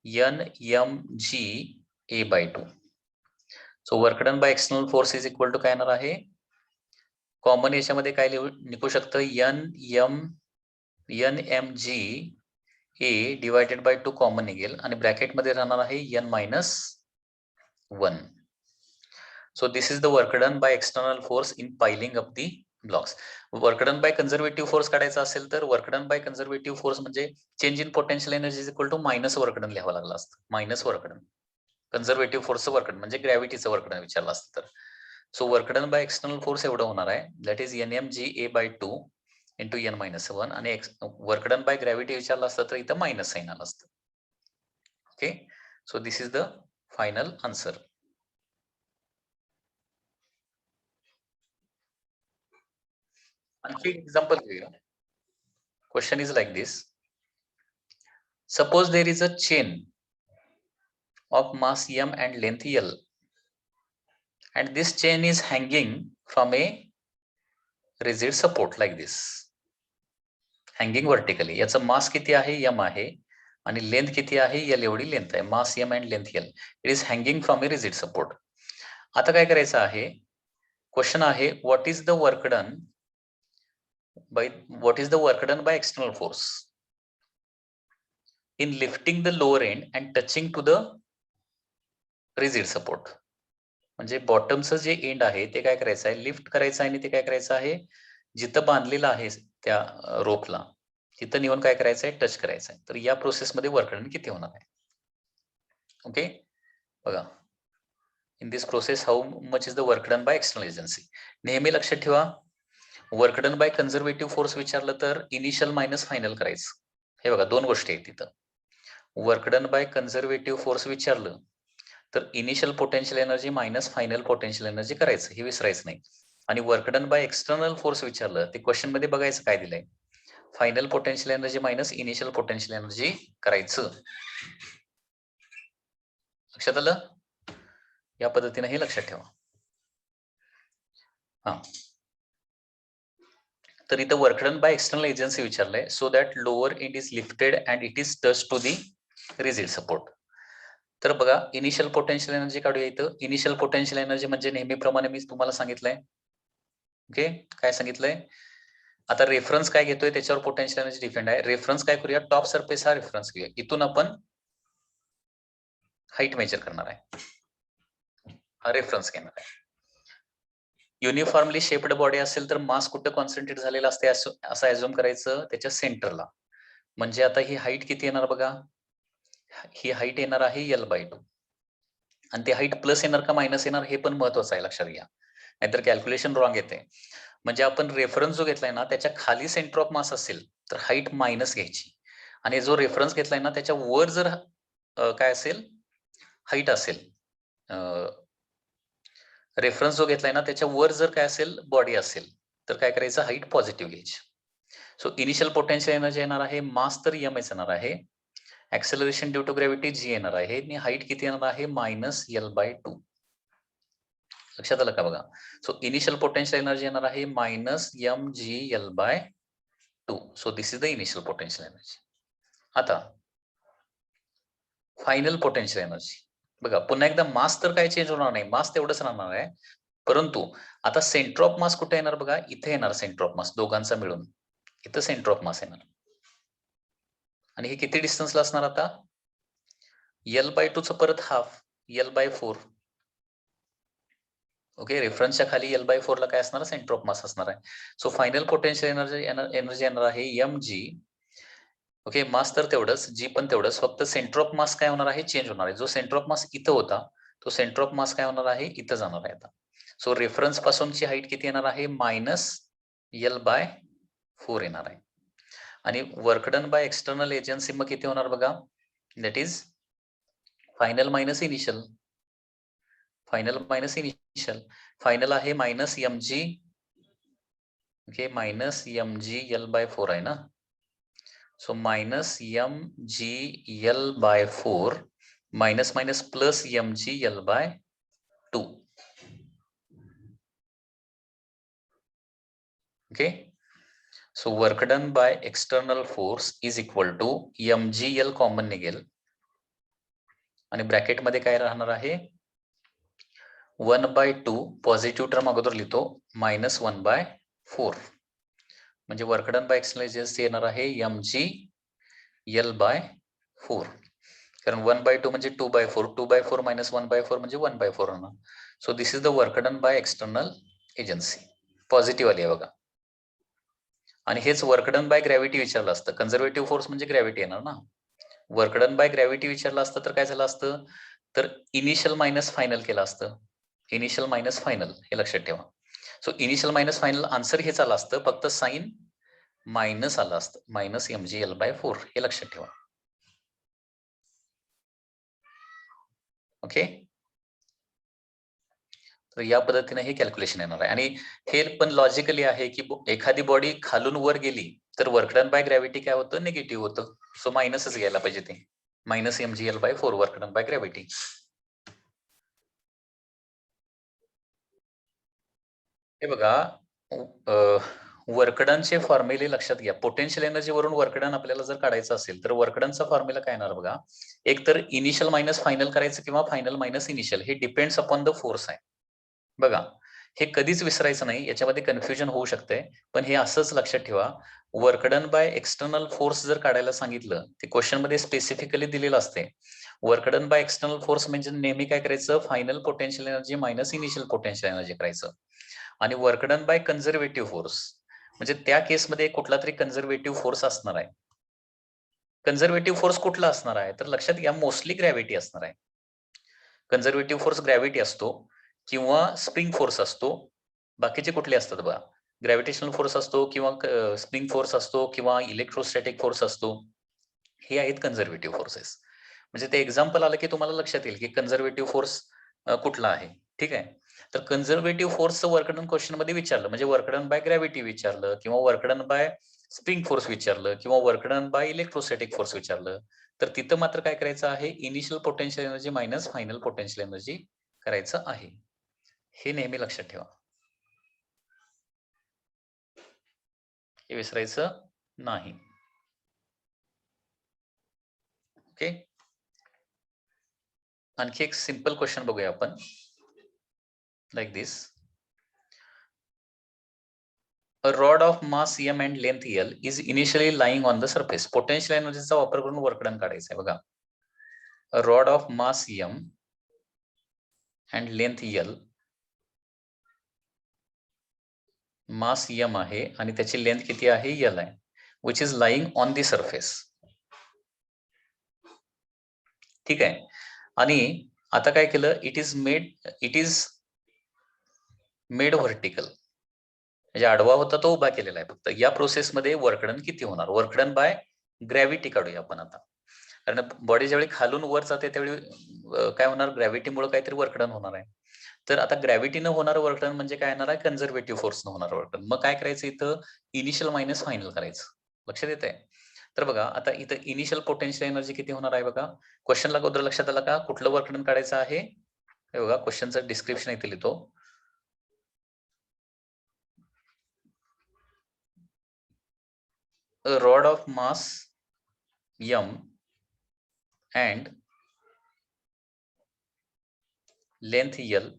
Speaker 1: NmgA/2. So work done by external force is equal to काय येणार आहे, common याच्यामध्ये काय निघू शकतं, NmgA डिवायडेड बाय 2 कॉमन निघेल आणि ब्रॅकेटमध्ये राहणार आहे N-1. So this is the work done by external force in piling up the blocks. Work done by conservative force काढायचा असेल तर work done by conservative force म्हणजे change in potential energy is equal to minus work done लिहावं लागलं असतं. Minus work done, conservative फोर्सचं work done म्हणजे ग्रॅव्हिटीचं वर्क डन विचारलं असतं तर. So work done by external force एवढं होणार आहे, that is NmgA/2 into N-1 आणि वर्क डन बाय ग्रॅव्हिटी विचारलं असतं तर इथं मायनस साइन आलं असतं. Okay, so this is the final answer. आणखी एक्झाम्पल घेऊया. Question is like this. Suppose there is a chain of mass m and length L, and this chain is hanging from a rigid support like this. Hanging vertically. याचा मास किती आहे, m आहे आणि length किती आहे, L एवढी length आहे. Mass m and length L. It is hanging from a rigid support. आता काय करायचं आहे, क्वेश्चन आहे what is the work done by external force in lifting the lower end and touching to the rigid support. म्हणजे बॉटमचं जे end आहे ते काय करायचं आहे, लिफ्ट करायचं आहे आणि ते काय करायचं आहे, जिथं बांधलेलं आहे त्या रोपला तिथं नेऊन काय करायचं आहे, टच करायचं आहे. तर या प्रोसेसमध्ये वर्क डन किती होणार आहे. ओके, बघा, in this process how much is the work done by external agency. नेहमी लक्षात ठेवा, work done by conservative force विचारलं तर इनिशियल मायनस फायनल करायचं. हे बघा, दोन गोष्टी आहेत तिथं. Work done by conservative force विचारलं तर initial potential energy minus final potential energy करायचं, हे विसरायचं नाही. आणि work done by external force विचारलं ते क्वेश्चन मध्ये बघायचं काय दिलंय, final potential energy minus initial potential energy करायचं. लक्षात आलं, या पद्धतीने हे लक्षात ठेवा. हा, तर इथं work done by external agency विचारलंय, so that lower end is lifted and it is touch to the rigid support. तर बघा, इनिशियल पोटेन्शियल एनर्जी काढूया. इथं इनिशियल पोटेन्शियल एनर्जी म्हणजे नेहमीप्रमाणे मी तुम्हाला सांगितलंय. ओके, काय सांगितलंय, आता रेफरन्स काय घेतोय त्याच्यावर पोटेन्शियल एनर्जी डिपेंड आहे. रेफरन्स काय करूया, टॉप सरफेस हा रेफरन्स घेऊया. इथून आपण हाईट मेजर करणार आहे, हा रेफरन्स घेणार आहे. युनिफॉर्मली शेप्ड बॉडी असेल तर मास कुठं कॉन्सन्ट्रेट झालेला असते असं ऍझ्युम करायचं, त्याच्या सेंटरला. म्हणजे आता ही हाईट किती येणार बघा, ही हाईट येणार आहे L/2 आणि ते हाईट प्लस येणार का मायनस येणार हे पण महत्वाचं आहे, लक्षात घ्या, नाहीतर कॅल्क्युलेशन रॉंग येते. म्हणजे आपण रेफरन्स जो घेतलाय ना त्याच्या खाली सेंटर ऑफ मास असेल तर हाईट मायनस घ्यायची, आणि जो रेफरन्स घेतलाय ना त्याच्या वर जर काय असेल, हाईट असेल, रेफरन्स जो घेतलाय ना त्याच्या वर जर काय असेल, बॉडी असेल, तर काय करायचं, हाईट पॉझिटिव्ह घ्यायची. सो इनिशियल पोटेन्शियल एनर्जी येणार आहे, मास तर m येणार आहे, acceleration due to gravity g येणार आहे आणि हाईट किती येणार आहे, मायनस L/2. लक्षात आलं का बघा. सो इनिशियल पोटेन्शियल एनर्जी येणार आहे minus mgL/2. So this is the initial potential energy. आता फायनल पोटेन्शियल एनर्जी बघा, पुन्हा एकदा मास तर काय चेंज होणार नाही, मास तेवढंच राहणार आहे, परंतु आता सेंटर ऑफ मास कुठे येणार बघा, इथे येणार सेंटर ऑफ मास, दोघांचा मिळून इथं सेंटर ऑफ मास येणार. आणि हे किती डिस्टन्सला असणार, आता L/2 च परत हाफ L/4. ओके, रेफरन्सच्या खाली L/4 ला काय असणार, सेंटर ऑफ मास असणार आहे. सो फायनल पोटेन्शियल एनर्जी येणार आहे mg. ओके, मास तर तेवढंच, जी पण तेवढंच, फक्त सेंटर ऑफ मास काय होणार आहे, चेंज होणार आहे. जो सेंटर ऑफ मास इथं होता तो सेंटर ऑफ मास काय होणार आहे, इथं जाणार आहे आता. सो रेफरन्स पासूनची हाईट किती येणार आहे, मायनस L/4 येणार आहे. आणि work done by external agency मग किती होणार बघा, that is final minus initial. Final minus initial, final आहे minus mg. Okay, minus mg L/4 आहे ना. So minus mg L/4 minus minus plus mg L/2. Okay, so work done by external force is equal to mg L common निघेल, आणि ब्रॅकेटमध्ये काय राहणार आहे 1/2 positive term अगोदर लिहितो -1/4 म्हणजे work done by external agency येणार आहे mg L/4 कारण 1/2 म्हणजे 2/4 2/4 - 1/4 म्हणजे 1/4 होणार. So this is the work done by external agency. Positive आली आहे बघा. आणि हेच वर्क डन बाय ग्रॅव्हिटी विचारलं असतं. कन्झर्वेटिव्ह फोर्स म्हणजे ग्रॅव्हिटी येणार ना. वर्क डन बाय ग्रॅव्हिटी विचारलं असतं तर काय झालं असतं तर इनिशियल मायनस फायनल केलं असतं. इनिशियल मायनस फायनल हे लक्षात ठेवा. So initial minus final answer हेच आलं असतं फक्त साइन मायनस आलं असतं -mg/L/4 हे लक्षात ठेवा. ओके. तर या पद्धतीने हे कॅल्क्युलेशन येणार आहे आणि हे पण लॉजिकली आहे की एखादी बॉडी खालून वर गेली तर वर्क डन बाय ग्रॅव्हिटी काय होतं निगेटिव्ह होतं. सो मायनसच घ्यायला पाहिजे ते -mg/L/4 work done by gravity. हे बघा वर्कडनचे फॉर्म्युले लक्षात घ्या. पोटेन्शियल एनर्जी वरून वर्कडन आपल्याला जर काढायचं असेल तर वर्कडनचा फॉर्म्युला काय येणार बघा. एक तर इनिशियल मायनस फायनल करायचं किंवा फायनल मायनस इनिशियल हे डिपेंड्स अपॉन द फोर्स आहे. बघा हे कधीच विसरायचं नाही. याच्यामध्ये कन्फ्युजन होऊ शकते पण हे असंच लक्षात ठेवा. वर्कडन बाय एक्सटर्नल फोर्स जर काढायला सांगितलं ते क्वेश्चन मध्ये स्पेसिफिकली दिलेलं असते. वर्कडन बाय एक्सटर्नल फोर्स म्हणजे नेहमी काय करायचं final potential energy minus initial potential energy करायचं. आणि work done by conservative force म्हणजे त्या केसमध्ये कुठला तरी कन्झर्वेटिव्ह फोर्स असणार आहे. कन्झर्वेटिव्ह फोर्स कुठला असणार आहे तर लक्षात घ्या मोस्टली ग्रॅव्हिटी असणार आहे. कन्झर्वेटिव्ह फोर्स ग्रॅव्हिटी असतो किंवा स्प्रिंग फोर्स असतो. बाकीचे कुठले असतात बघा ग्रॅव्हिटेशनल फोर्स असतो किंवा स्प्रिंग फोर्स असतो किंवा इलेक्ट्रोस्टॅटिक फोर्स असतो. हे आहेत कन्झर्वेटिव्ह फोर्सेस. म्हणजे ते एक्झाम्पल आलं की तुम्हाला लक्षात येईल की कन्झर्वेटिव्ह फोर्स कुठला आहे. ठीक आहे. तर कन्झर्वेटिव्ह फोर्सचं वर्क डन क्वेश्चन मध्ये विचारलं म्हणजे वर्क डन बाय ग्रॅव्हिटी विचारलं किंवा work done bye spring force विचारलं किंवा work done bye electrostatic force विचारलं तर तिथं मात्र काय करायचं आहे initial potential energy minus final potential energy करायचं आहे. हे नेहमी लक्षात ठेवा. हे विसरायचं नाही. ओके. आणखी एक सिंपल क्वेश्चन बघूया आपण. Like this. A rod of mass m and length L is initially lying on the surface. Potential एनर्जीचा वापर करून वर्क डन काढायचा आहे बघा. A rod of mass m and length L. Mass m आहे आणि त्याची लेंथ किती आहे L आहे. Which is lying on the surface. ठीक आहे. आणि आता काय केलं इट इज मेड व्हर्टिकल. म्हणजे आडवा होता तो उभा केलेला आहे फक्त. या प्रोसेसमध्ये वर्क डन किती होणार? वर्क डन बाय ग्रॅव्हिटी काढूया आपण आता. कारण बॉडी ज्यावेळी खालून वर जाते त्यावेळी काय होणार ग्रॅव्हिटीमुळे काहीतरी वर्क डन होणार आहे. तर आता ग्रॅव्हिटीनं होणार वर्क डन म्हणजे काय येणार आहे कन्झर्वेटिव्ह फोर्सनं होणार वर्क डन. मग काय करायचं इथं इनिशियल मायनस फायनल करायचं. लक्षात येत आहे. तर बघा आता इथं इनिशियल पोटेन्शियल एनर्जी किती होणार आहे बघा. क्वेश्चनला अगोदर लक्षात आलं का कुठलं वर्क डन काढायचं आहे. हे बघा क्वेश्चनचं डिस्क्रिप्शन इथे लिहितो. A rod of mass m and length L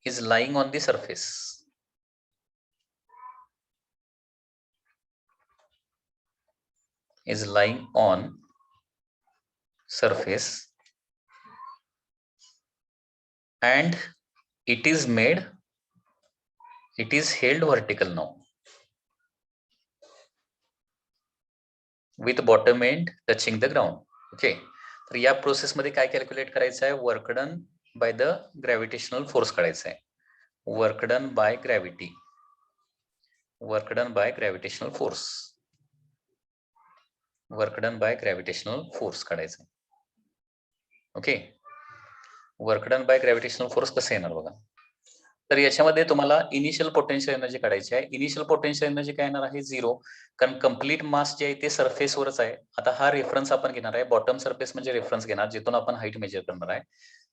Speaker 1: is lying on the surface. Is lying on surface and it is held vertical now with bottom end touching the ground. Okay. तर या process मध्ये काय calculate करायचं आहे work done by the gravitational force काढायचा आहे. Work done by gravity. Work done bye gravitational force. Work done bye gravitational force काढायचं आहे. Okay. Work done bye gravitational force कसं येणार बघा. तर याच्यामध्ये तुम्हाला इनिशियल पोटेन्शियल एनर्जी काढायची आहे. इनिशियल पोटेन्शियल एनर्जी काय येणार आहे 0. कारण कंप्लीट मास जे आहे ते सरफेसवरच आहे. आता हा रेफरन्स आपण घेणार आहे. बॉटम सरफेस म्हणजे रेफरन्स घेणार जिथून आपण हाईट मेजर करणार आहे.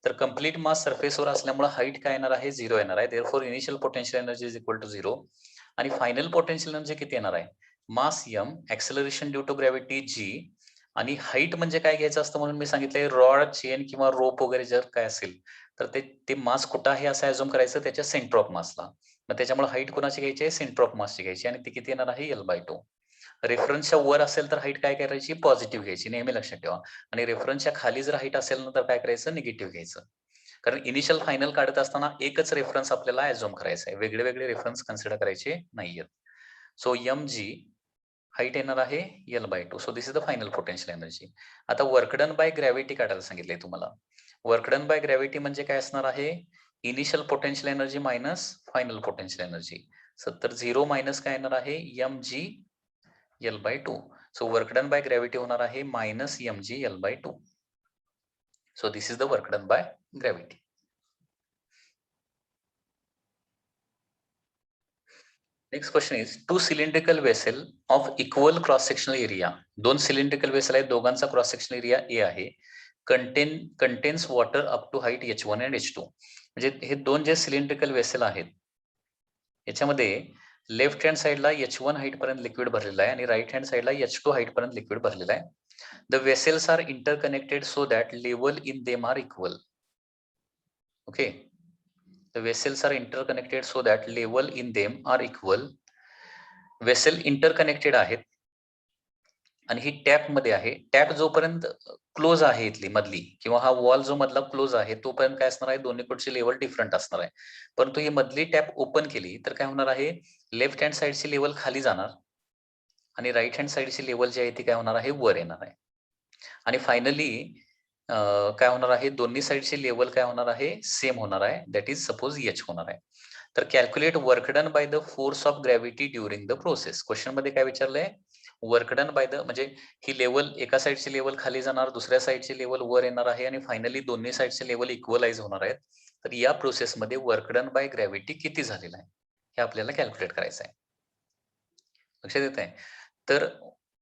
Speaker 1: तर कंप्लीट मास सरफेसवर असल्यामुळे हाईट काय येणार आहे 0 येणार आहे. Therefore initial potential energy is equal to 0. आणि फायनल पोटेन्शियल एनर्जी किती येणार आहे mass m, acceleration due to gravity g आणि हाईट म्हणजे काय घ्यायचं असतं म्हणून मी सांगितलंय रॉड, चेन किंवा रोप वगैरे जर काय असेल तर ते मास कुठं आहे असं ॲझ्युम करायचं त्याच्या सेंटर ऑफ मासला. मग त्याच्यामुळे हाईट कोणाची घ्यायची आहे? सेंटर ऑफ मासची घ्यायची आणि ती किती येणार आहे? L/2. रेफरन्सच्या वर असेल तर हाईट काय करायची? पॉझिटिव्ह घ्यायची. नेहमी लक्षात ठेवा. आणि रेफरन्सच्या खाली जर हाईट असेल ना तर काय करायचं? निगेटिव्ह घ्यायचं. कारण इनिशियल फायनल काढत असताना एकच रेफरन्स आपल्याला ॲझ्युम करायचा आहे. वेगळे रेफरन्स कन्सिडर करायचे नाहीयेत. सो mg हाईट येणार आहे L/2. So this is the final potential energy. आता वर्क डन बाय ग्रॅव्हिटी काढायला सांगितलंय तुम्हाला. वर्क डन बाय ग्रॅव्हिटी म्हणजे काय असणार आहे? Initial potential energy minus final potential energy. तर 0 मायनस काय येणार आहे? mg L/2. So work done by gravity होणार आहे minus mg L/2. So this is the work done by gravity. Next question is two cylindrical vessel of equal cross sectional area. दोन cylindrical vessel आहेत, दोघांचा cross sectional area A आहे. Contains water up to height H1 and H2. म्हणजे हे दोन जे cylindrical vessel आहेत याच्यामध्ये लेफ्ट हँड साइडला H1 हाईट पर्यंत लिक्विड भरलेला आहे आणि राईट हँड साइडला H2 हाईट पर्यंत लिक्विड भरलेला आहे. The vessels are interconnected so that level in them are equal. Okay, the vessels are interconnected so that level in them are equal. Vessel interconnected आहेत आणि ही tap मध्ये आहे. Tap जोपर्यंत close आहे इथली मधली किंवा हा वॉल जो मधला क्लोज आहे तोपर्यंत काय असणार आहे? दोन्हीकडची लेवल डिफरंट असणार आहे. परंतु ही मधली टॅप ओपन केली तर काय होणार आहे? लेफ्ट हँड साइडची लेवल खाली जाणार आणि राईट हँड साइडची लेवल जी आहे ती काय होणार आहे? वर येणार आहे. आणि फायनली काय होणार आहे? दोन्ही साइडची लेवल काय होणार आहे? सेम होणार आहे. दॅट इज सपोज H होणार आहे. तर calculate work done by the force of gravity during the process. Question मध्ये काय विचारलंय? वर्क डन बाय द म्हणजे ही लेवल एका साइडची लेवल खाली जाणार, दुसऱ्या साइडची लेवल वर येणार आहे आणि फायनली दोन्ही साइडचे लेवल इक्वलाइज होणार आहेत. तर या प्रोसेसमध्ये वर्क डन बाय ग्रॅव्हिटी किती झालेला आहे हे आपल्याला कॅल्क्युलेट करायचं आहे. लक्षात येत आहे? तर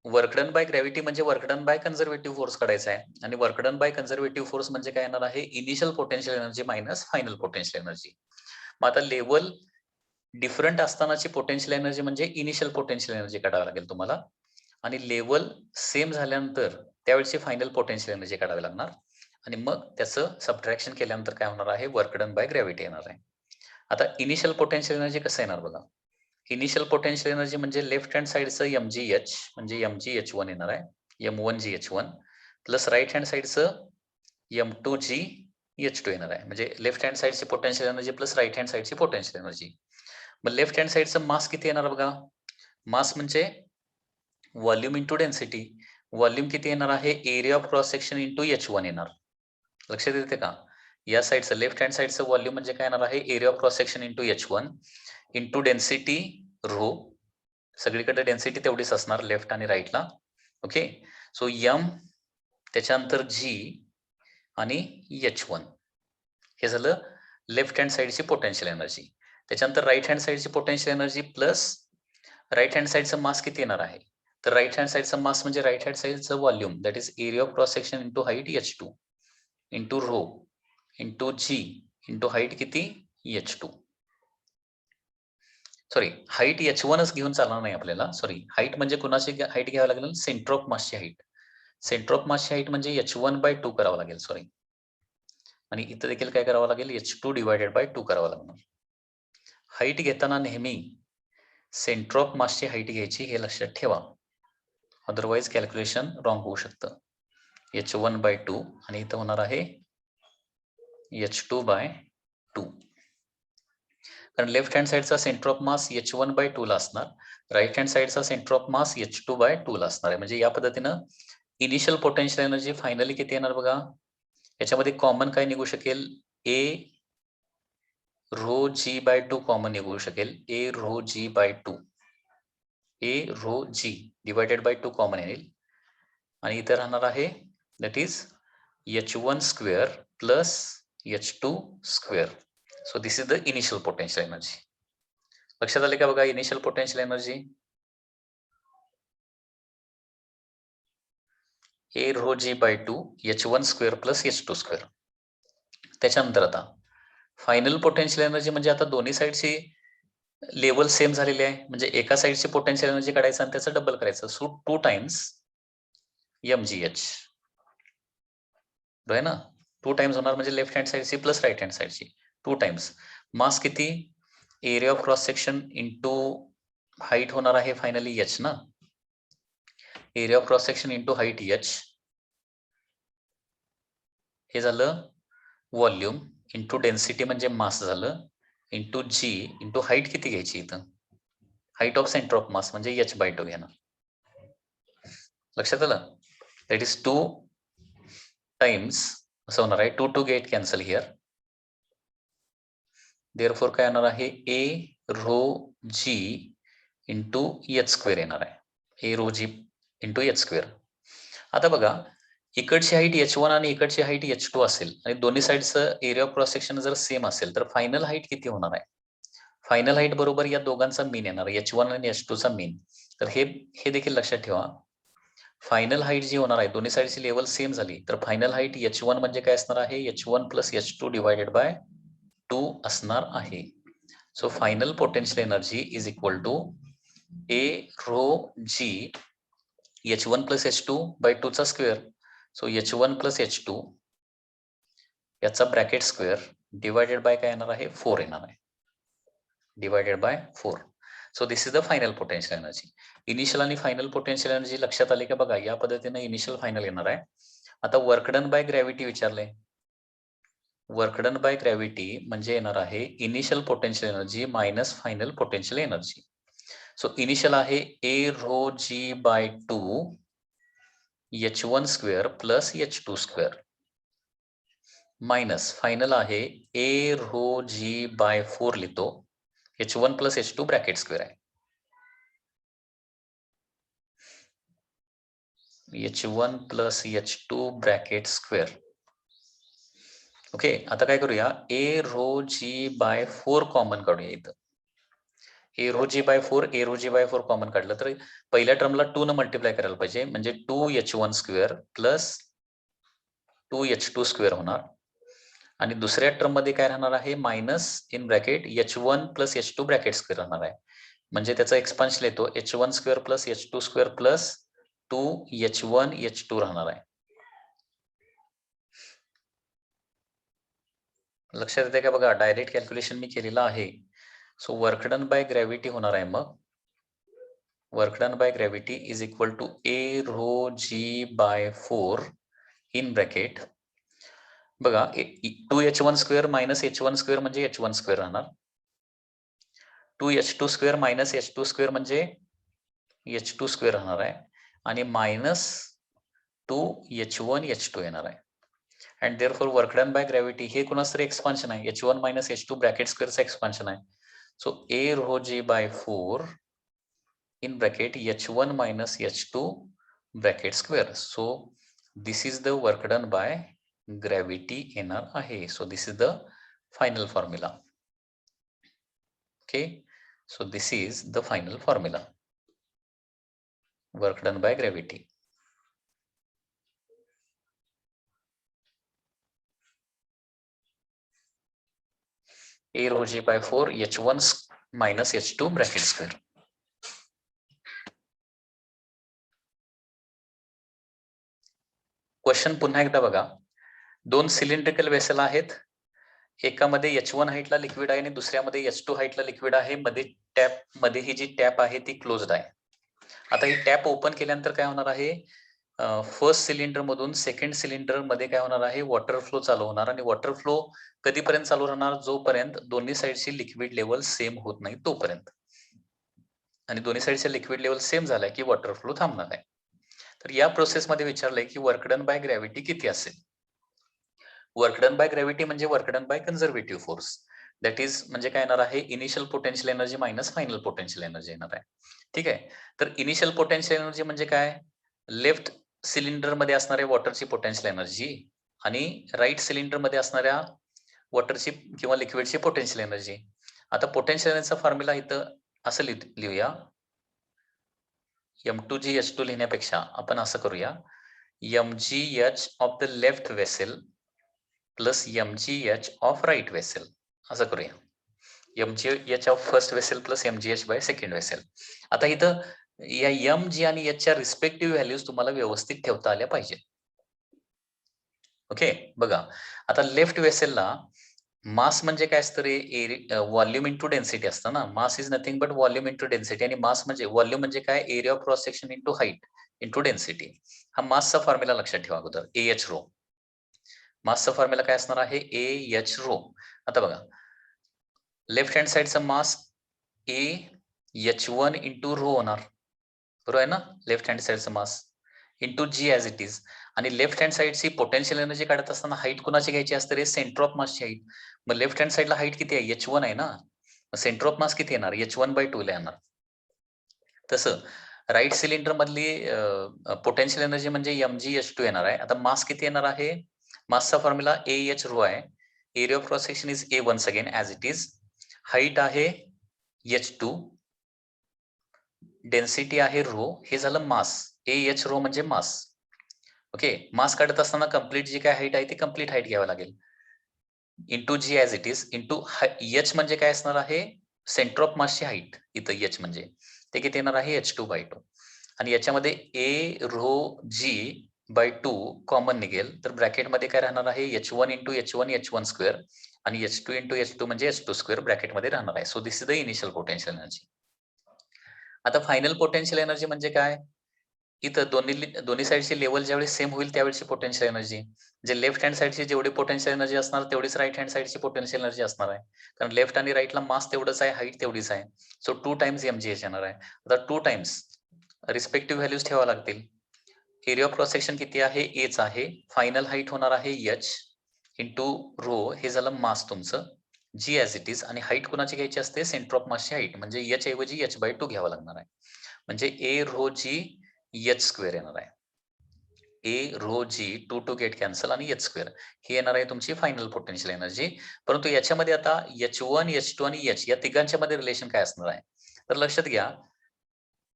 Speaker 1: वर्क डन बाय ग्रॅव्हिटी म्हणजे work done by conservative force काढायचा आहे आणि work done by conservative force म्हणजे काय येणार आहे? Initial potential energy minus final potential energy. मग आता लेवल डिफरंट असतानाची पोटेन्शियल एनर्जी म्हणजे इनिशियल पोटेन्शियल एनर्जी काढावी लागेल तुम्हाला आणि लेवल सेम झाल्यानंतर त्यावेळची फायनल पोटेन्शियल एनर्जी काढावी लागणार आणि मग त्याचं सबट्रॅक्शन केल्यानंतर काय होणार आहे? वर्क डन बाय ग्रॅव्हिटी येणार आहे. आता इनिशियल पोटेन्शियल एनर्जी कसं येणार बघा. इनिशियल पोटेन्शियल एनर्जी म्हणजे लेफ्ट हँड साइडचं mgh म्हणजे mgh1 येणार आहे. m1gh1 plus right hand साइडचं m2gh2 येणार आहे. म्हणजे लेफ्ट हँड साइडची potential energy plus right hand साइडची पोटेन्शियल एनर्जी. मग लेफ्ट हँड साइडचं मास किती येणार बघा. मास म्हणजे व्हॉल्यूम इंटू डेन्सिटी. व्हॉल्यूम किती येणार आहे? Area of cross section into H1 येणार. लक्षात येते का? या साइडचं लेफ्ट हँड साइडचं व्हॉल्यूम म्हणजे काय येणार आहे? Area of cross section into H1 into density rho. सगळीकडे डेन्सिटी तेवढीच असणार लेफ्ट आणि राईटला. ओके, सो m त्याच्यानंतर g आणि H1 हे झालं लेफ्ट हँड साइडची पोटेन्शियल एनर्जी. त्याच्यानंतर राईट हँड साइडची potential energy plus right hand साइडचं मास किती येणार आहे? तर राईट हँड साइडचं मास म्हणजे राईट हँड साइडचं volume that is area of cross section into height H2 into rho into g into height किती? H2. सॉरी, हाईट H1च घेऊन चालणार नाही आपल्याला. सॉरी, हाईट म्हणजे कुणाची हाईट घ्यावी लागेल? सेंटर ऑफ मासची हाईट. सेंटर ऑफ मासची हाईट म्हणजे H1/2 करावं लागेल. सॉरी, आणि इथं देखील काय करावं लागेल? H2/2 करावं लागणार. हाईट घेताना नेहमी सेंटर ऑफ मासची हाईट घ्यायची हे लक्षात ठेवा. अदरवाईज कॅल्क्युलेशन रॉंग होऊ शकतं. H1/2 आणि इथं होणार आहे H2/2. कारण लेफ्ट हँड साइडचा सेंटर ऑफ मास H1/2 ला असणार, राईट हँड साइडचा सेंटर ऑफ मास H2/2 ला असणार आहे. म्हणजे या पद्धतीनं इनिशियल पोटेन्शियल एनर्जी फायनली किती येणार बघा. याच्यामध्ये कॉमन काय निघू शकेल? A rho g/2 कॉमन निघू शकेल. A rho g/2. A rho g divided by 2 common येईल आणि इथे राहणार आहे that is H1 square plus H2 square. So this is the initial potential energy. लक्षात आले का बघा? Initial potential energy A rho g/2 H1 square plus H2 square. त्याच्यानंतर आता फायनल पोटेन्शियल एनर्जी म्हणजे आता दोन्ही साइडची लेवल सेम झालेली आहे म्हणजे एका साइडची पोटेन्शियल एनर्जी काढायचं आणि त्याचं डबल करायचं. सो 2 टाइम्स mgh बरोबर आहे ना. 2 टाइम्स होणार म्हणजे लेफ्ट हँड साइडची प्लस राईट हँड साइडची 2 टाइम्स. मास किती? Area of cross section into height होणार आहे फायनली h ना. Area of cross section into height h हे झालं व्हॉल्यूम इंटू डेन्सिटी म्हणजे मास झालं इंटू g इंटू हाईट किती घ्यायची इथं? हाईट ऑफ सेंटर ऑफ मास म्हणजे h/2 घेणं. लक्षात आलं? दॅट इज 2 टाइम्स असं होणार आहे. 2 to get cancel here. Therefore काय येणार आहे? a rho g into h square येणार आहे. a rho g into h square. आता बघा इकडची हाईट h1 आणि इकडची हाईट h2 असेल आणि दोन्ही साईडचं एरिया ऑफ क्रॉस सेक्शन जर सेम असेल तर फायनल हाईट किती होणार आहे? फायनल हाईट बरोबर या दोघांचा मीन येणार h1 आणि h2 चा मीन. तर हे देखील लक्षात ठेवा. फायनल हाईट जी होणार आहे दोन्ही साईडची लेवल सेम झाली तर फायनल हाईट h1 म्हणजे काय असणार आहे? h1 plus h2 divided by 2 असणार आहे. So final potential energy is equal to a rho g h1 plus h2 by 2 चा square. So h1 plus h2 याचा ब्रॅकेट स्क्वेअर डिवायडेड बाय काय येणार आहे? 4 येणार आहे. Divided by 4. So this is the final potential energy. Initial आणि final potential energy लक्षात आली का बघा? या पद्धतीने इनिशियल फायनल येणार आहे. आता वर्क डन बाय ग्रॅव्हिटी विचारले. वर्क डन बाय ग्रॅव्हिटी म्हणजे येणार आहे initial potential energy minus final potential energy. So initial आहे a rho g by 2 h1 square plus h2 square minus final आहे a रो g बाय 4 लिहितो h1 plus h2 bracket square आहे. h1 plus h2 bracket square. Okay, आता काय करूया? a rho g by 4 common काढूया इथं. a rho g by 4 a rho g by 4 common काढलं तर पहिल्या टर्मला 2 न मल्टिप्लाय करायला पाहिजे म्हणजे 2h1 square plus 2h2 square होणार आणि दुसऱ्या टर्म मध्ये काय राहणार आहे? Minus in bracket h1 plus h2 bracket square राहणार आहे. म्हणजे त्याचा एक्सपान्शन येतो h1 square plus h2 square plus 2h1 h2 राहणार आहे. लक्षात येते का बघा? डायरेक्ट कॅल्क्युलेशन मी केलेलं आहे. So work done by gravity होणार आहे मग work done by gravity is equal to a rho g by 4 in bracket बघा 2h1 square minus h1 square म्हणजे h1 स्क्वेअर राहणार. 2h2 square minus h2 square म्हणजे h2 स्क्वेअर राहणार आहे आणि मायनस 2h1 h2 येणार आहे. And therefore work done by gravity हे कोणाचं तरी एक्सपान्शन आहे. h1 मायनस h2 ब्रॅकेट स्क्वेअरचं एक्सपान्शन आहे. So a rho g by 4 in bracket h1 minus h2 bracket square. So this is the work done by gravity येणार आहे. So this is the final formula. Okay. So this is the final formula. Work done by gravity. A rho g by 4 h1 minus h2 bracket square. Question पुन्हा एकदा बघा. 2 cylindrical vessel आहेत. एकामध्ये h1 हाईटला liquid आहे आणि दुसऱ्यामध्ये h2 हाईटला liquid आहे. मध्ये ही जी टॅप आहे ती क्लोज्ड आहे. आता ही टॅप ओपन केल्यानंतर काय होणार आहे? फर्स्ट सिलेंडर मधून सेकंड सिलेंडर मध्ये काय होणार आहे? वॉटर फ्लो चालू होणार आणि वॉटर फ्लो कधीपर्यंत चालू राहणार? जोपर्यंत दोन्ही साईडची लिक्विड लेवल सेम होत नाही तोपर्यंत. आणि दोन्ही साईडचे लिक्विड लेवल सेम झालाय की वॉटर फ्लो थांबणार आहे. तर या प्रोसेस मध्ये विचारलंय की वर्क डन बाय ग्रॅव्हिटी किती असेल? वर्क डन बाय ग्रॅव्हिटी म्हणजे work done by conservative force. That is म्हणजे काय येणार आहे? Initial potential energy minus final potential energy येणार आहे. ठीक आहे. तर इनिशियल पोटेन्शियल एनर्जी म्हणजे काय? लेफ्ट सिलेंडर मध्ये असणाऱ्या वॉटरची पोटेन्शियल एनर्जी आणि राईट सिलेंडर मध्ये असणाऱ्या वॉटरची किंवा लिक्विडची पोटेन्शियल एनर्जी. आता पोटेन्शियल एनर्जीचा फॉर्म्युला इथं असं लिहूया. m2gh2 लिहिण्यापेक्षा आपण असं करूया. mgh of the left vessel plus mgh of right vessel असं करूया. mgh of first vessel plus mgh by second vessel. आता इथं या एम जी आणि एचच्या रिस्पेक्टिव्ह व्हॅल्यूज तुम्हाला व्यवस्थित ठेवता आल्या पाहिजे. ओके, बघा आता लेफ्ट वेसेलला मास म्हणजे काय असतं रे? व्हॉल्यूम इंटू डेन्सिटी असतं ना. Mass is nothing but volume into density. आणि मास म्हणजे व्हॉल्यूम म्हणजे काय? Area of cross section into height into density. हा मासचा फॉर्म्युला लक्षात ठेवा अगोदर. AH row. मासचा फॉर्म्युला काय असणार आहे? AH rho. आता बघा, लेफ्ट हँड साइडचा मास AH1 इंटू रो होणार. बरोबर आहे ना? लेफ्ट हँड साइडचा mass into g as it is. आणि लेफ्ट हँड साइडची पोटेन्शियल एनर्जी काढत असताना हाईट कुणाची घ्यायची असते रे? सेंटर ऑफ मासची हाईट. मग लेफ्ट हँड साइडला हाईट किती आहे? H1 आहे ना. मग सेंटर ऑफ मास किती येणार? H1/2 ला येणार. तसं राइट सिलिंडर मधली पोटेन्शियल एनर्जी म्हणजे mgh2 येणार आहे. आता मास किती येणार आहे? मासचा फॉर्म्युला AH रो आहे. Area of cross section is A once again as it is. Height आहे H2. डेन्सिटी आहे रो. हे झालं मास. AH रो म्हणजे मास. ओके. मास काढत असताना कंप्लीट जी काय हाईट आहे ती कंप्लीट हाईट घ्यावी लागेल. Into g as it is into h म्हणजे काय असणार आहे? सेंटर ऑफ मासची हाईट. इथं एच म्हणजे ते किती येणार आहे? H2/2. आणि याच्यामध्ये A रो G/2 कॉमन निघेल. तर ब्रॅकेटमध्ये काय राहणार आहे? H1 into H1 H1 square आणि H2 इंटू H2 म्हणजे H2 स्क्वेअर ब्रॅकेटमध्ये राहणार आहे. So this is the initial potential energy. आता फायनल पोटेन्शियल एनर्जी म्हणजे काय? इथं दोन्ही साइडची लेवल ज्यावेळी सेम होईल त्यावेळची पोटेन्शियल एनर्जी. जे लेफ्ट हँड साइडची जेवढी पोटेन्शियल एनर्जी असणार तेवढीच राइट हँड साइडची पोटेन्शियल एनर्जी असणार आहे. कारण लेफ्ट आणि राइटला मास तेवढंच आहे, हाईट तेवढीच आहे. सो 2 टाइम्स mgh येणार आहे. आता 2 टाइम्स रिस्पेक्टिव्ह व्हॅल्यूज ठेवाव्या लागतील. एरिया ऑफ क्रॉस सेक्शन किती आहे? Aच आहे. फायनल हाईट होणार आहे H इंटू रो. हे झालं मास तुमचं. G as it is. आणि हाईट कुणाची घ्यायची असते? सेंटर ऑफ मासची हाईट. म्हणजे H ऐवजी H/2 घ्यावं लागणार आहे. म्हणजे A rho G H square येणार आहे. A rho G 2 get cancel आणि H स्क्वेअर ही येणार आहे तुमची फायनल पोटेन्शियल एनर्जी. परंतु याच्यामध्ये आता H1, H2 आणि H या तिघांच्या मध्ये रिलेशन काय असणार आहे? तर लक्षात घ्या,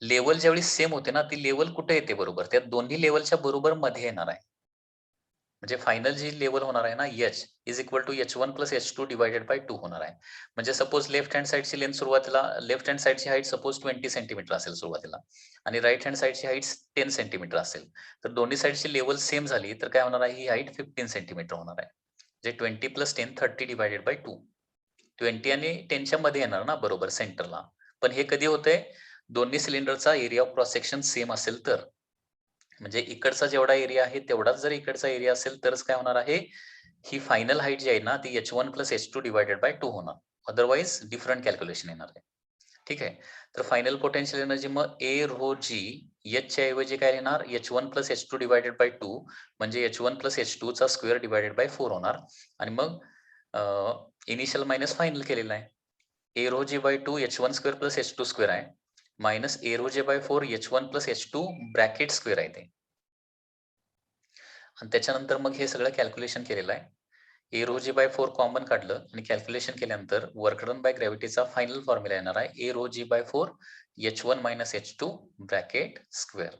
Speaker 1: लेव्हल ज्यावेळी सेम होते ना, ती लेव्हल कुठे येते बरोबर? त्या दोन्ही लेव्हलच्या बरोबर मध्ये येणार आहे. म्हणजे फायनल जी लेव्हल होणार आहे ना, H is equal to H1 plus H2 divided by 2 होणार आहे. म्हणजे सपोज लेफ्ट हँड साइडची लेंथ सुरुवातीला लेफ्ट हँड साइडची हाईट सपोज 20 सेंटीमीटर असेल सुरुवातीला आणि राइट हँड साइडची हाईट 10 सेंटीमीटर असेल. तर दोन्ही साइडची लेव्हल सेम झाली तर काय होणार आहे? ही हाईट 15 सेंटीमीटर होणार आहे. म्हणजे 20 प्लस 10 30 डिवायडेड बाय 2. 20 आणि 10 च्या मध्ये येणार ना बरोबर सेंटरला. पण हे कधी होतंय? दोन्ही सिलिंडरचा area of cross section same असेल तर. म्हणजे इकडचा जेवढा एरिया आहे तेवढाच जर इकडचा एरिया असेल तरच काय होणार आहे? ही फायनल हाईट जी आहे ना ती H1 plus H2 divided by 2 होणार. अदरवाईज डिफरंट कॅल्क्युलेशन येणार आहे. ठीक आहे. तर फायनल पोटेन्शियल एनर्जी मग A रो G H च्या ऐवजी काय येणार? H1 plus H2 divided by 2 म्हणजे H1 प्लस H2 चा स्क्वेअर डिवायडेड बाय 4 होणार. आणि मग इनिशियल मायनस फायनल केलेला आहे. A rho G/2 H1 square plus H2 square आहे. Minus A rho J/4 H1 plus H2 bracket square आहे ते. आणि त्याच्यानंतर मग हे सगळं कॅल्क्युलेशन केलेलं आहे. A रो G/4 कॉमन काढलं आणि कॅल्क्युलेशन केल्यानंतर वर्क डन बाय ग्रॅव्हिटीचा फायनल फॉर्म्युला येणार आहे. A rho G/4 H1 minus H2 bracket square.